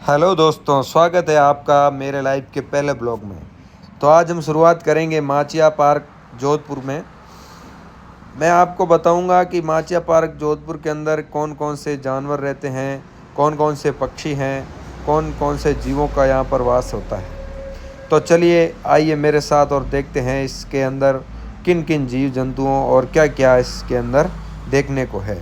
Hello दोस्तों, स्वागत है आपका मेरे लाइफ के पहले ब्लॉग में। तो आज हम शुरुआत करेंगे माचिया पार्क जोधपुर में। मैं आपको बताऊंगा कि माचिया पार्क जोधपुर के अंदर कौन कौन से जानवर रहते हैं, कौन कौन से पक्षी हैं, कौन कौन से जीवों का यहाँ पर वास होता है। तो चलिए आइए मेरे साथ और देखते हैं इसके अंदर किन किन जीव जंतुओं और क्या क्या इसके अंदर देखने को है।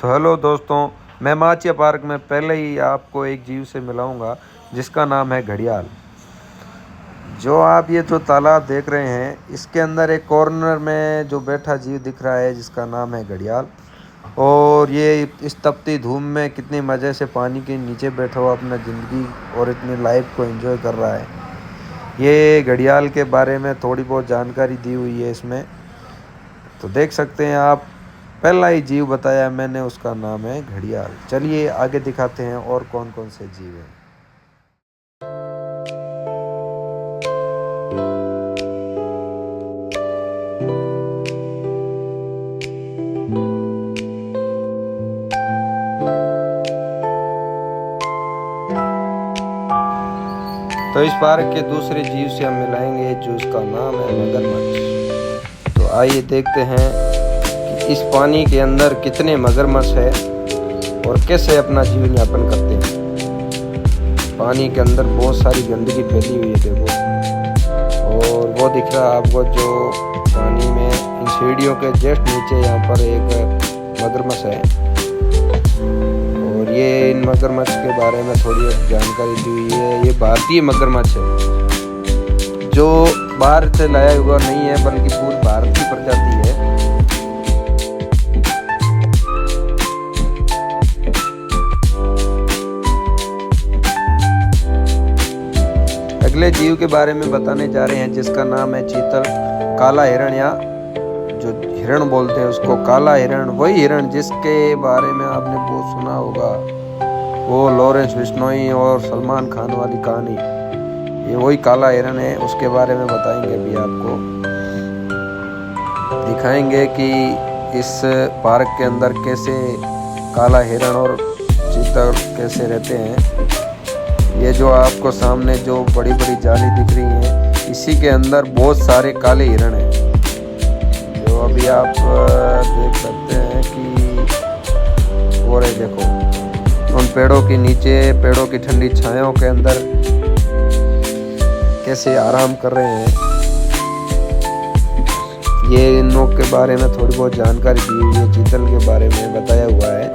तो हेलो दोस्तों, मैं माचिया पार्क में पहले ही आपको एक जीव से मिलाऊंगा जिसका नाम है घड़ियाल। जो आप ये जो तालाब देख रहे हैं, इसके अंदर एक कॉर्नर में जो बैठा जीव दिख रहा है जिसका नाम है घड़ियाल। और ये इस तपती धूप में कितनी मज़े से पानी के नीचे बैठा हुआ अपना ज़िंदगी और इतनी लाइफ को एंजॉय कर रहा है। ये घड़ियाल के बारे में थोड़ी बहुत जानकारी दी हुई है इसमें, तो देख सकते हैं आप। पहला ही जीव बताया मैंने, उसका नाम है घड़ियाल। चलिए आगे दिखाते हैं और कौन कौन से जीव हैं। तो इस पार्क के दूसरे जीव से हम मिलाएंगे जो इसका नाम है मगरमच्छ। तो आइए देखते हैं कि इस पानी के अंदर कितने मगरमच्छ है और कैसे अपना जीवन यापन करते हैं। पानी के अंदर बहुत सारी गंदगी फैली हुई है देखो, और वो दिख रहा है आपको जो पानी में इन सीढ़ियों के जस्ट नीचे यहाँ पर एक मगरमच्छ है। और ये इन मगरमच्छ के बारे में थोड़ी जानकारी दी हुई है। ये भारतीय मगरमच्छ है जो बाहर से लाया हुआ नहीं है, बल्कि पूरी भारत की प्रजाति है। अगले जीव के बारे में बताने जा रहे हैं जिसका नाम है चीतल काला हिरण, या जो हिरण बोलते हैं उसको काला हिरण। वही हिरण जिसके बारे में आपने बहुत सुना होगा, वो लॉरेंस बिश्नोई और सलमान खान वाली कहानी। ये वही काला हिरण है, उसके बारे में बताएंगे भी आपको। दिखाएंगे कि इस पार्क के अंदर कैसे काला हिरण और चीता कैसे रहते हैं। ये जो आपको सामने जो बड़ी बड़ी जाली दिख रही है, इसी के अंदर बहुत सारे काले हिरण हैं। जो अभी आप देख सकते हैं कि वो रहे, देखो उन पेड़ों के नीचे, पेड़ों की ठंडी छायाओं के अंदर कैसे आराम कर रहे हैं। ये इन लोग के बारे में थोड़ी बहुत जानकारी दी हुई है, चीतल के बारे में बताया हुआ है।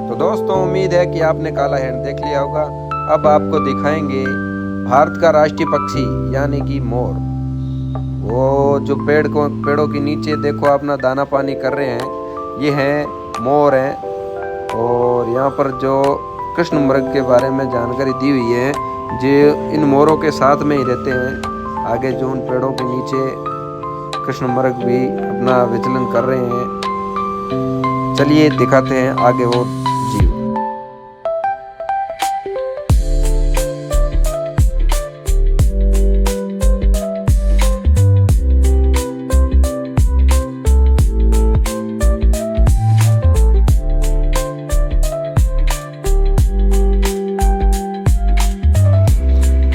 तो दोस्तों, उम्मीद है कि आपने काला हिरण देख लिया होगा। अब आपको दिखाएंगे भारत का राष्ट्रीय पक्षी यानी कि मोर। वो जो पेड़ों के नीचे देखो अपना दाना पानी कर रहे हैं, ये हैं मोर हैं। और यहाँ पर जो कृष्ण मृग के बारे में जानकारी दी हुई है, जो इन मोरों के साथ में ही रहते हैं। आगे जो उन पेड़ों के नीचे कृष्ण मृग भी अपना विचलन कर रहे हैं। चलिए दिखाते हैं आगे वो जीव।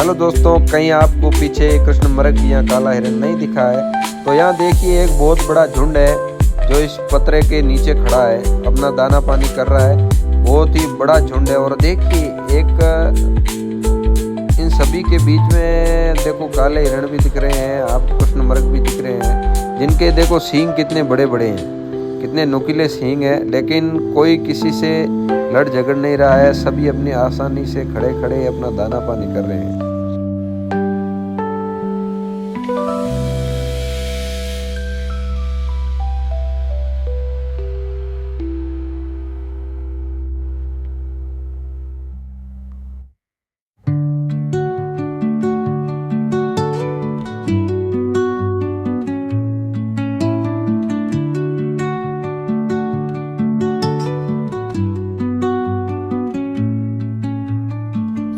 चलो दोस्तों, कहीं आपको पीछे कृष्ण मृग या काला हिरन नहीं दिखा है तो यहाँ देखिए एक बहुत बड़ा झुंड है जो इस पतरे के नीचे खड़ा है, अपना दाना पानी कर रहा है। बहुत ही बड़ा झुंड है। और देखिए एक इन सभी के बीच में देखो काले हिरण भी दिख रहे हैं, आपको कृष्ण मृग भी दिख रहे हैं, जिनके देखो सींग कितने बड़े बड़े हैं, कितने नुकीले सींग हैं। लेकिन कोई किसी से लड़ झगड़ नहीं रहा है, सभी अपनी आसानी से खड़े खड़े अपना दाना पानी कर रहे हैं।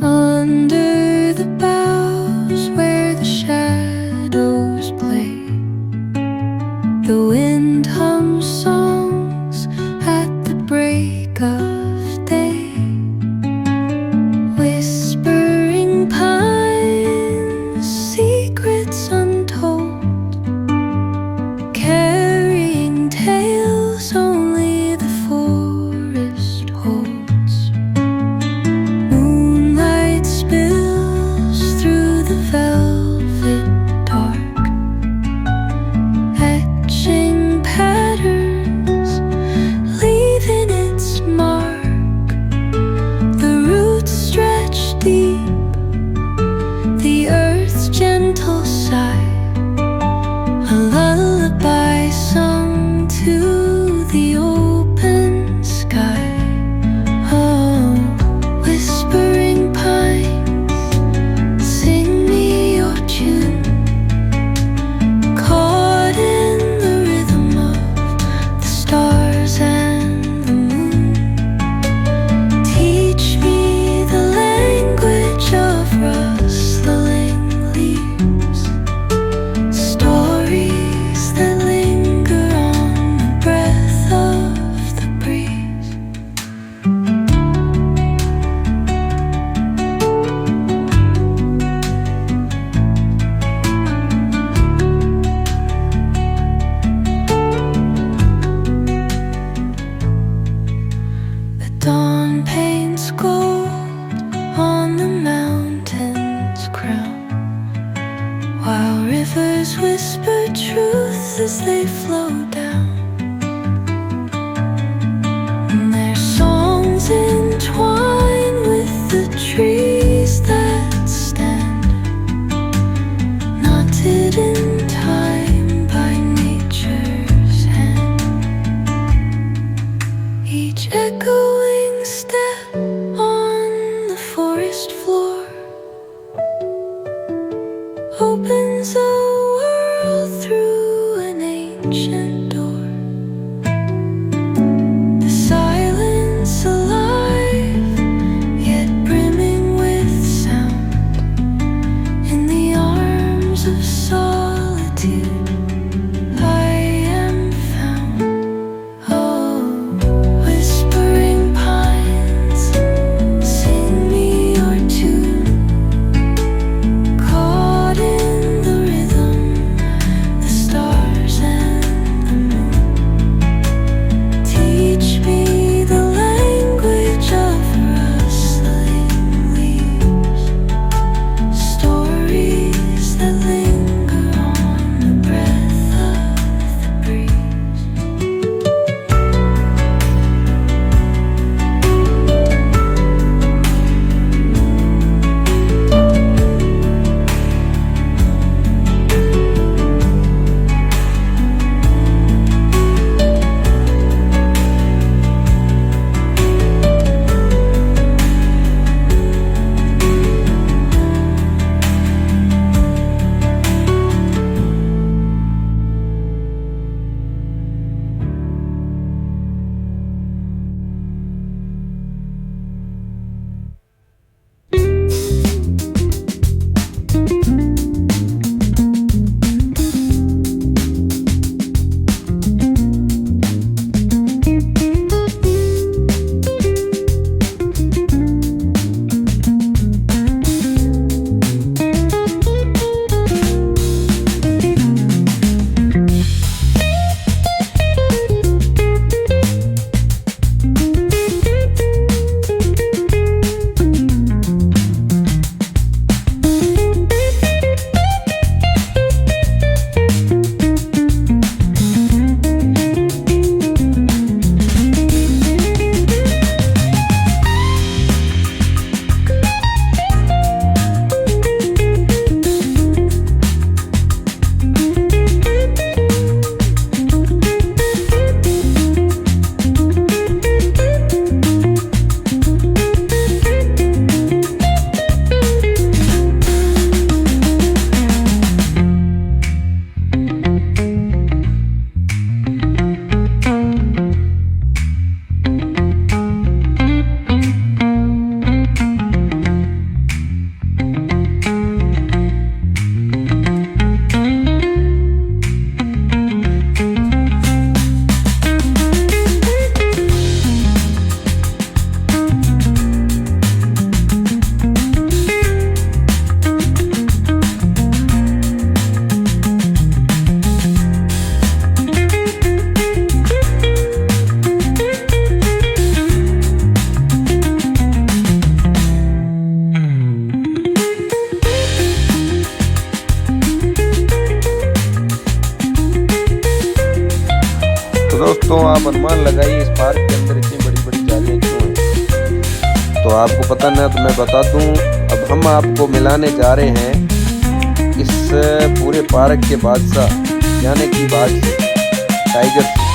Under the boughs where the shadows play, the wind hums songs at the break of day. Whispering pines, secrets untold, carrying tales only the forest holds. Dawn paints gold on the mountain's crown, while rivers whisper truth as they flow down. And their songs entwine with the trees that stand, knotted in time by nature's hand. Each echoing step on the forest floor opens a world through an ancient door. The silence alive, yet brimming with sound. In the arms of solitude I am found. Oh, whispering pines, sing me your tune. Caught in the rhythm, the stars and the moon. तो दोस्तों आप अनुमान लगाइए इस park के अंदर इतनी बड़ी बड़ी जालियाँ क्यों हैं। तो आपको पता नहीं तो मैं बता दूं, अब हम आपको मिलाने जा रहे हैं इस पूरे पार्क के बादशाह यानी कि बाघ से, टाइगर से।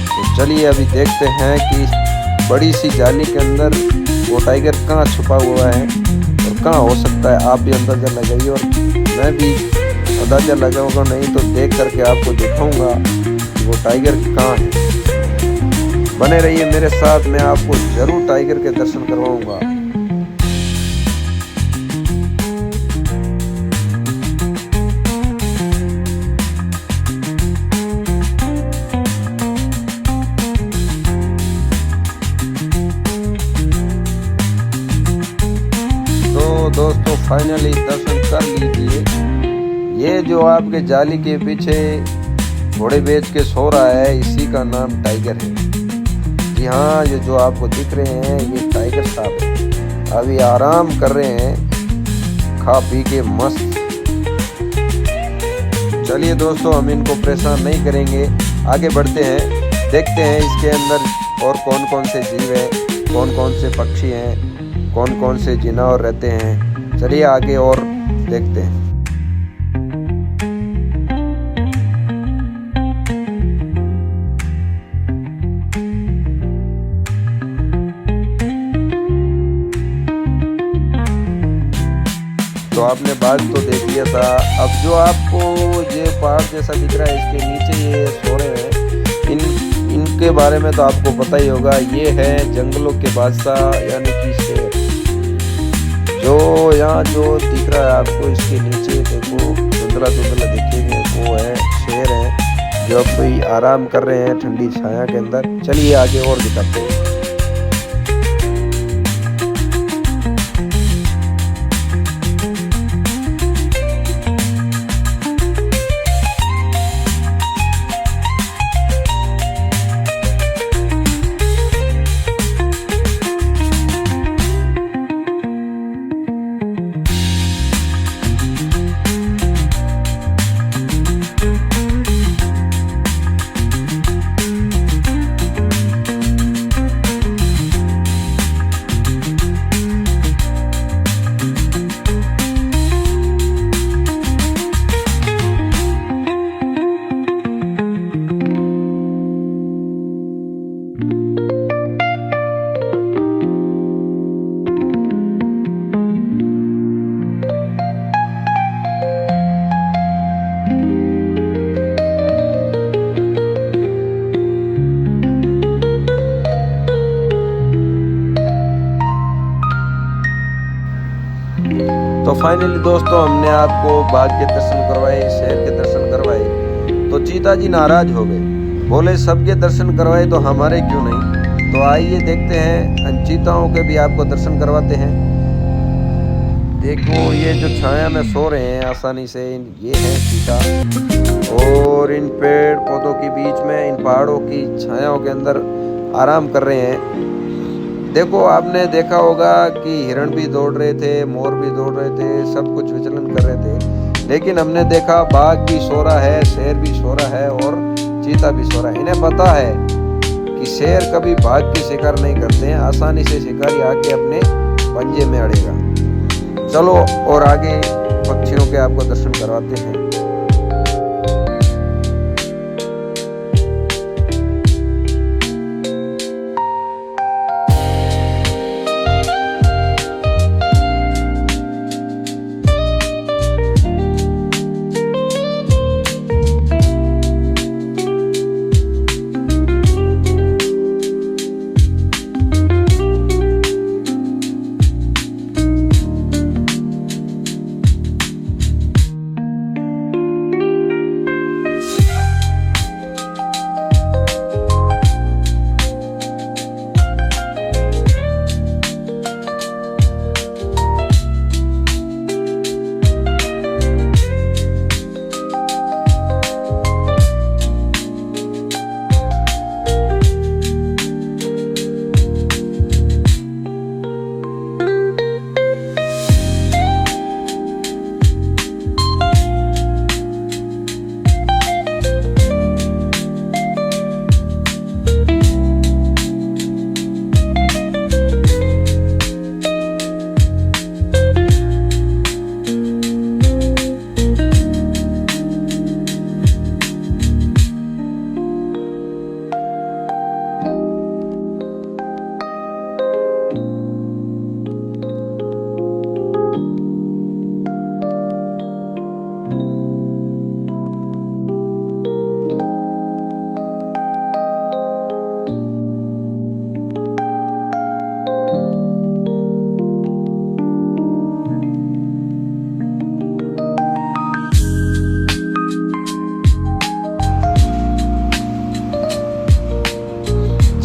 तो चलिए अभी देखते हैं कि इस बड़ी सी जाली के अंदर वो टाइगर कहाँ छुपा हुआ है और कहाँ हो सकता है। आप भी अंदाज़ा लगाइए और मैं भी अंदाज़ा लगाऊंगा, नहीं तो देख करके आपको दिखाऊंगा कि वो टाइगर कहाँ है। बने रहिए मेरे साथ, मैं आपको जरूर टाइगर के दर्शन करवाऊंगा। तो दोस्तों फाइनली दर्शन कर लीजिए। ये जो आपके जाली के पीछे घोड़े बेच के सो रहा है, इसी का नाम टाइगर है। जी हाँ, ये जो आपको दिख रहे हैं ये टाइगर साहब है। अभी आराम कर रहे हैं खा पी के मस्त। चलिए दोस्तों हम इनको परेशान नहीं करेंगे, आगे बढ़ते हैं, देखते हैं इसके अंदर और कौन कौन से जीव हैं, कौन कौन से पक्षी हैं, कौन कौन से जानवर रहते हैं। चलिए आगे और देखते हैं। तो आपने बाघ तो देख लिया था, अब जो आपको ये पहाड़ जैसा दिख रहा है इसके नीचे ये सो रहे हैं, इनके बारे में तो आपको पता ही होगा। ये है जंगलों के बादशाह यानी कि शेर। जो यहाँ जो दिख रहा है आपको इसके नीचे देखो धुंधला धुंधला दिखेंगे, वो है शेर है जो कोई आराम कर रहे हैं ठंडी छाया के अंदर। चलिए आगे और दिखाते हैं। तो फाइनली दोस्तों हमने आपको बाघ के दर्शन करवाए, शेर के दर्शन करवाए, तो चीता जी नाराज हो गए, बोले सबके दर्शन करवाए तो हमारे क्यों नहीं। तो आइए देखते हैं चीताओं के भी आपको दर्शन करवाते हैं। देखो ये जो छाया में सो रहे हैं आसानी से, ये है चीता, और इन पेड़ पौधों के बीच में इन पहाड़ों की छायाओं के अंदर आराम कर रहे हैं। देखो आपने देखा होगा कि हिरण भी दौड़ रहे थे, मोर भी दौड़ रहे थे, सब कुछ विचलन कर रहे थे, लेकिन हमने देखा बाघ भी सो रहा है, शेर भी सो रहा है और चीता भी सो रहा है। इन्हें पता है कि शेर कभी बाघ की शिकार नहीं करते हैं, आसानी से शिकारी आके अपने पंजे में अड़ेगा। चलो और आगे पक्षियों के आपको दर्शन करवाते हैं।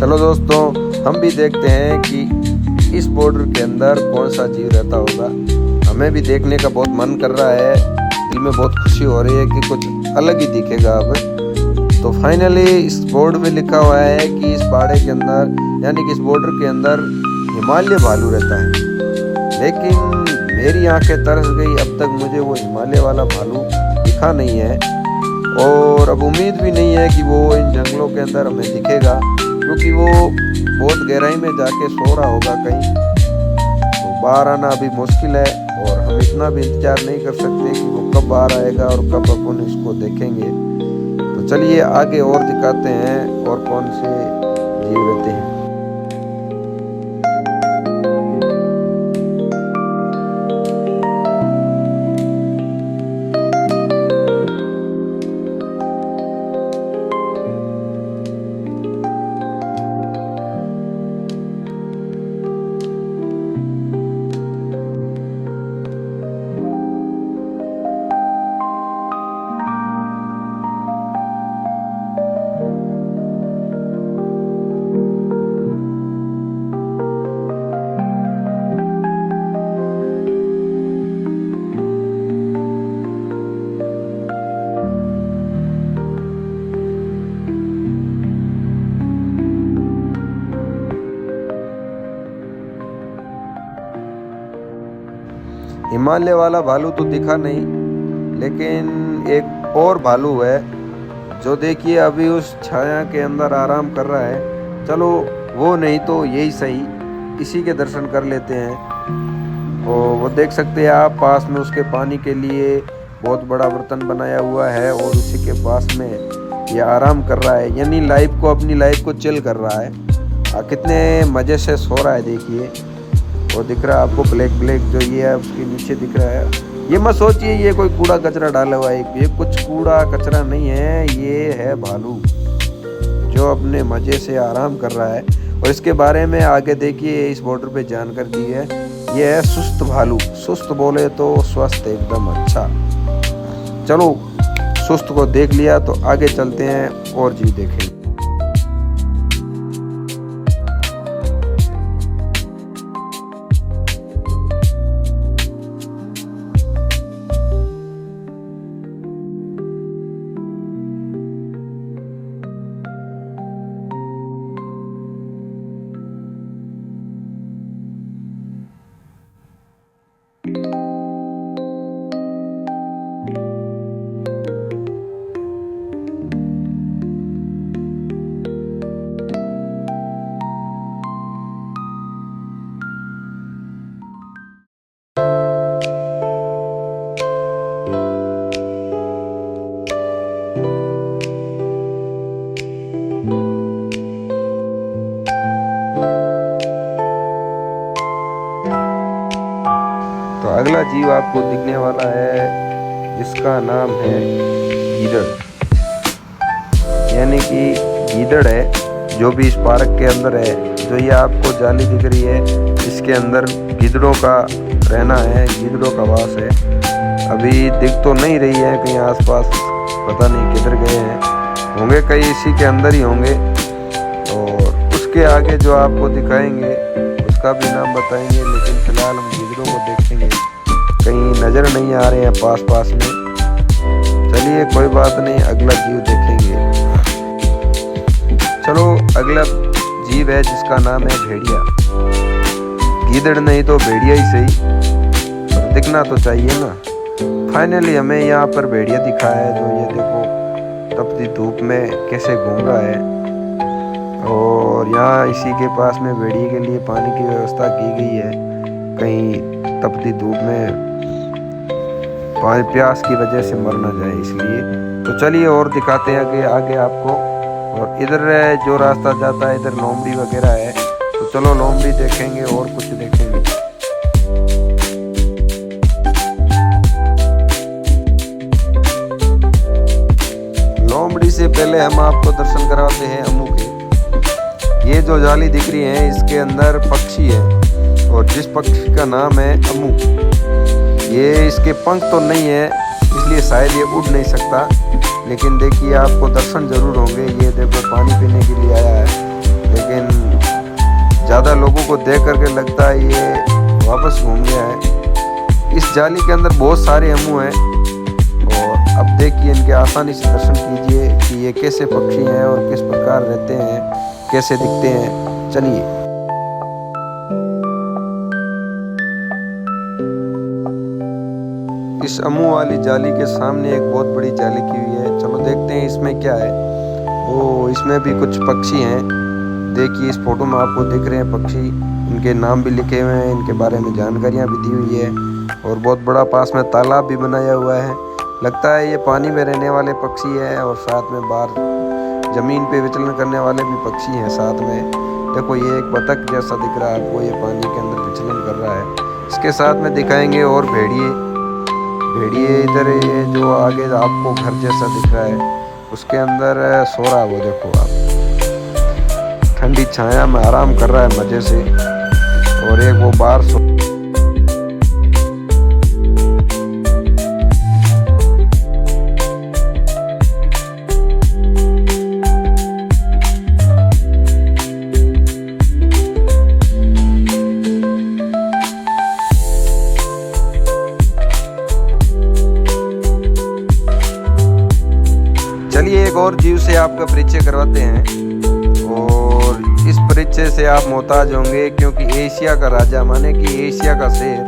चलो दोस्तों, हम भी देखते हैं कि इस बॉर्डर के अंदर कौन सा जीव रहता होगा। हमें भी देखने का बहुत मन कर रहा है, दिल में बहुत खुशी हो रही है कि कुछ अलग ही दिखेगा अब। तो फाइनली इस बोर्ड में लिखा हुआ है कि इस पहाड़े के अंदर, यानी कि इस बॉर्डर के अंदर हिमालय भालू रहता है। लेकिन मेरी आंखें तरस गई, अब तक मुझे वो हिमालय वाला भालू दिखा नहीं है और अब उम्मीद भी नहीं है कि वो इन जंगलों के अंदर हमें दिखेगा, क्योंकि वो बहुत गहराई में जाके सो रहा होगा कहीं। तो बाहर आना अभी मुश्किल है और हम इतना भी इंतजार नहीं कर सकते कि वो कब बाहर आएगा और कब अपन इसको देखेंगे। तो चलिए आगे और दिखाते हैं और कौन से जीव रहते हैं। हिमालय वाला भालू तो दिखा नहीं, लेकिन एक और भालू है जो देखिए अभी उस छाया के अंदर आराम कर रहा है। चलो वो नहीं तो यही सही, इसी के दर्शन कर लेते हैं। और वो देख सकते हैं आप, पास में उसके पानी के लिए बहुत बड़ा बर्तन बनाया हुआ है और उसी के पास में ये आराम कर रहा है, यानी अपनी लाइफ को चिल कर रहा है। कितने मज़े से सो रहा है देखिए। वो दिख रहा है आपको ब्लैक जो ये है उसके नीचे दिख रहा है। ये मत सोचिए ये कोई कूड़ा कचरा डाला हुआ है, ये कुछ कूड़ा कचरा नहीं है, ये है भालू जो अपने मज़े से आराम कर रहा है। और इसके बारे में आगे देखिए, इस बॉर्डर पे जानकारी दी है। ये है सुस्त भालू, सुस्त बोले तो स्वस्थ एकदम अच्छा। चलो सुस्त को देख लिया तो आगे चलते हैं और जीव देखेंगे। तो अगला जीव आपको दिखने वाला है जिसका नाम है गीदड़, यानी कि गीदड़ है जो भी इस पार्क के अंदर है। जो ये आपको जाली दिख रही है, इसके अंदर गीदड़ों का रहना है, गीदड़ों का वास है। अभी दिख तो नहीं रही है कहीं आसपास, पता नहीं किधर गए हैं, होंगे कहीं इसी के अंदर ही होंगे। और उसके आगे जो आपको दिखाएंगे उसका भी नाम बताएंगे, लेकिन फिलहाल हम गीदड़ों को देखेंगे। कहीं नज़र नहीं आ रहे हैं पास में। चलिए कोई बात नहीं, अगला जीव देखेंगे। चलो अगला जीव है जिसका नाम है भेड़िया। गीदड़ नहीं तो भेड़िया ही सही, पर दिखना तो चाहिए ना। फाइनली हमें यहाँ पर भेड़िया दिखा है, जो ये देखो तपती धूप में कैसे घूम रहा है। और यहाँ इसी के पास में भेड़िए के लिए पानी की व्यवस्था की गई है, कहीं तपती धूप में प्यास की वजह से मर ना जाए इसलिए। तो चलिए और दिखाते हैं आगे आपको। और इधर जो रास्ता जाता है इधर लोमड़ी वगैरह है, तो चलो लोमड़ी देखेंगे और कुछ देखेंगे। लोमड़ी से पहले हम आपको दर्शन कराते हैं अम्मू के। ये जो जाली दिख रही है इसके अंदर पक्षी है, और जिस पक्षी का नाम है अम्मू। ये इसके पंख तो नहीं है इसलिए शायद ये उड़ नहीं सकता, लेकिन देखिए आपको दर्शन जरूर होंगे। ये देखो पानी पीने के लिए आया है, लेकिन लेकिन ज़्यादा लोगों को देख करके लगता है ये वापस घूम गया है। इस जाली के अंदर बहुत सारे अमू हैं और अब देखिए इनके आसानी से दर्शन कीजिए कि ये कैसे पक्षी हैं और किस प्रकार रहते हैं, कैसे दिखते हैं। चलिए इस अमू वाली जाली के सामने एक बहुत बड़ी जाली की हुई है, चलो देखते हैं इसमें क्या है। ओ इसमें भी कुछ पक्षी हैं, देखिए इस फोटो में आपको दिख रहे हैं पक्षी, इनके नाम भी लिखे हुए हैं, इनके बारे में जानकारियाँ भी दी हुई है और बहुत बड़ा पास में तालाब भी बनाया हुआ है। लगता है ये पानी में रहने वाले पक्षी हैं और साथ में बाहर ज़मीन पे विचलन करने वाले भी पक्षी हैं साथ में। देखो ये एक बतख जैसा दिख रहा है आपको, ये पानी के अंदर विचलन कर रहा है। इसके साथ में दिखाएंगे और भेड़िए इधर ये जो आगे आपको घर जैसा दिख रहा है उसके अंदर सो रहा है, वो देखो आप, ठंडी छाया में आराम कर रहा है मज़े से। और एक वो बाहर सो चलिए एक और जीव से आपका परिचय करवाते हैं और इस परिचय से आप मोहताज होंगे क्योंकि एशिया का राजा माने कि एशिया का शेर,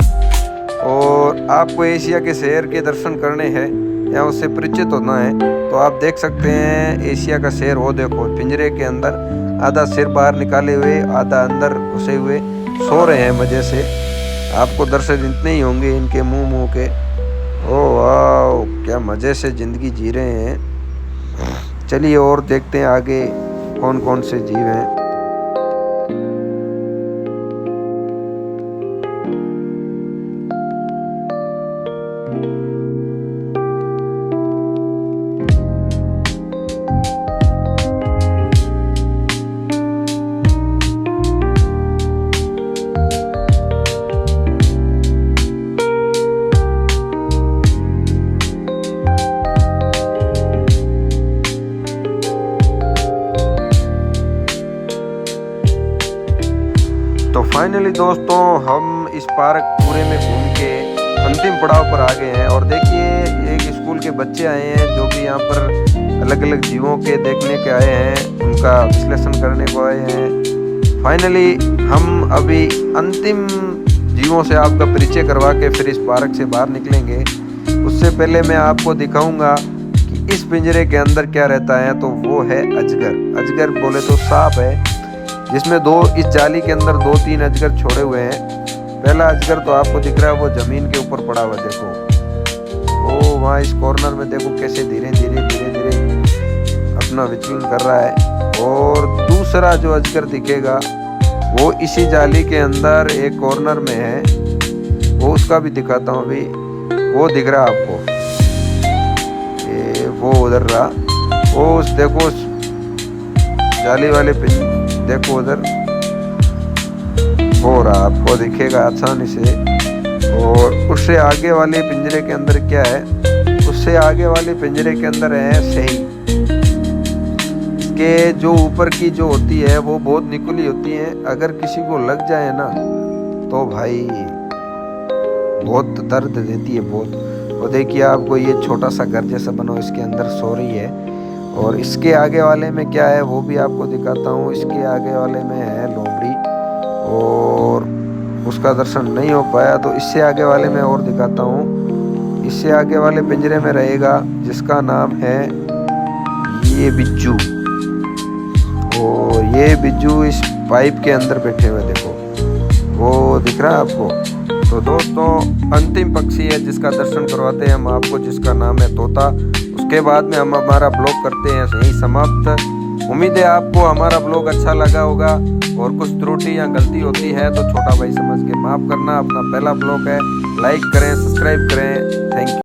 और आपको एशिया के शेर के दर्शन करने हैं या उससे परिचित होना है तो आप देख सकते हैं एशिया का शेर। वो देखो पिंजरे के अंदर आधा सिर बाहर निकाले हुए आधा अंदर घुसे हुए सो रहे हैं मज़े से। आपको दर्शन इतने ही होंगे इनके मुंह के। ओ वाह क्या मज़े से ज़िंदगी जी रहे हैं। चलिए और देखते हैं आगे कौन कौन से जीव हैं। तो फाइनली दोस्तों हम इस पार्क पूरे में घूम के अंतिम पड़ाव पर आ गए हैं और देखिए एक स्कूल के बच्चे आए हैं जो कि यहाँ पर अलग अलग जीवों के देखने के आए हैं, उनका विश्लेषण करने को आए हैं। फाइनली हम अभी अंतिम जीवों से आपका परिचय करवा के फिर इस पार्क से बाहर निकलेंगे। उससे पहले मैं आपको दिखाऊंगा कि इस पिंजरे के अंदर क्या रहता है, तो वो है अजगर। अजगर बोले तो सांप है जिसमें इस जाली के अंदर 2-3 अजगर छोड़े हुए हैं। पहला अजगर तो आपको दिख रहा है वो जमीन के ऊपर पड़ा हुआ, देखो वो वहाँ इस कॉर्नर में देखो कैसे धीरे धीरे अपना विचलन कर रहा है। और दूसरा जो अजगर दिखेगा वो इसी जाली के अंदर एक कॉर्नर में है, वो उसका भी दिखाता हूँ अभी। वो दिख रहा है आपको, वो उधर रहा, वो उस देखो उस जाली वाले देखो उधर हो रहा, आपको दिखेगा आसानी से। और उससे आगे वाले पिंजरे के अंदर क्या है, उससे आगे वाले पिंजरे के अंदर है सही। इसके जो ऊपर की जो होती है वो बहुत निकुली होती है, अगर किसी को लग जाए ना तो भाई बहुत दर्द देती है बहुत। और देखिए आपको ये छोटा सा घर जैसा बना इसके अंदर सो रही है। और इसके आगे वाले में क्या है वो भी आपको दिखाता हूँ। इसके आगे वाले में है लोमड़ी और उसका दर्शन नहीं हो पाया, तो इससे आगे वाले में और दिखाता हूँ। इससे आगे वाले पिंजरे में रहेगा जिसका नाम है ये बिज्जू। और ये बिज्जू इस पाइप के अंदर बैठे हुए देखो, वो दिख रहा है आपको। तो दोस्तों अंतिम पक्षी है जिसका दर्शन करवाते हैं हम आपको, जिसका नाम है तोता। उसके बाद में हम हमारा ब्लॉग करते हैं यहीं समाप्त। उम्मीद है आपको हमारा ब्लॉग अच्छा लगा होगा और कुछ त्रुटि या गलती होती है तो छोटा भाई समझ के माफ़ करना। अपना पहला ब्लॉग है, लाइक करें, सब्सक्राइब करें। Thank you.